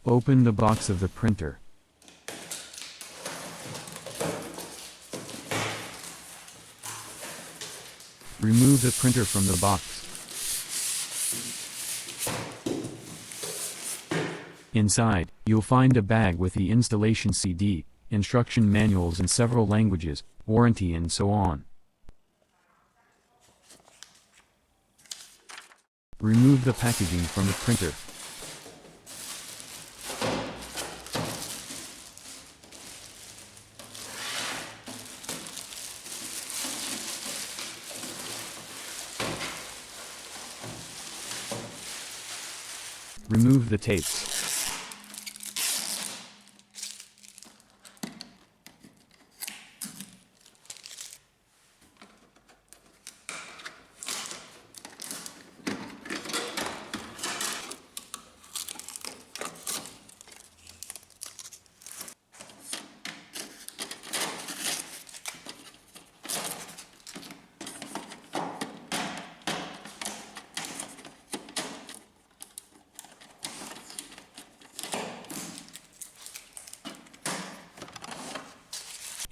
Open the box of the printer. Remove the printer from the box. Inside, you'll find a bag with the installation CD, instruction manuals in several languages, warranty and so on. Remove the packaging from the printer. Remove the tapes.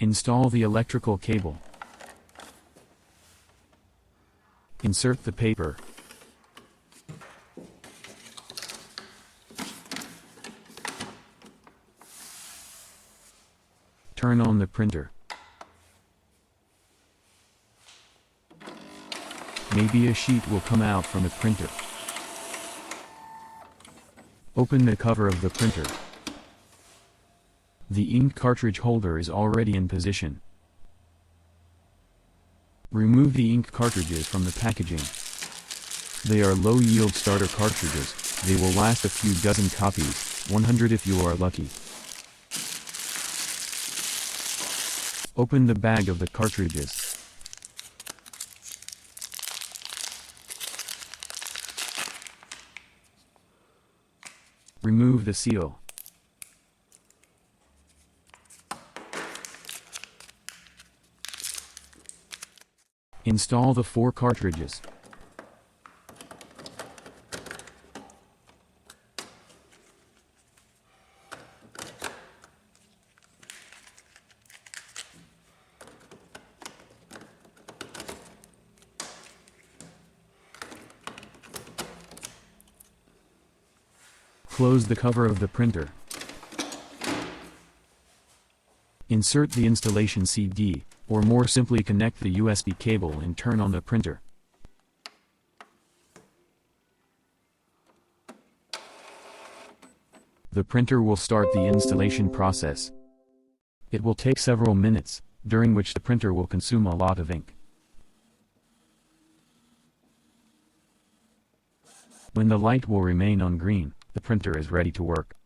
Install the electrical cable. Insert the paper. Turn on the printer. Maybe a sheet will come out from the printer. Open the cover of the printer. The ink cartridge holder is already in position. Remove the ink cartridges from the packaging. They are low-yield starter cartridges. They will last a few dozen copies, 100 if you are lucky. Open the bag of the cartridges. Remove the seal. Install the 4 cartridges. Close the cover of the printer. Insert the installation CD, or more simply connect the USB cable and turn on the printer. The printer will start the installation process. It will take several minutes, during which the printer will consume a lot of ink. When the light will remain on green, the printer is ready to work.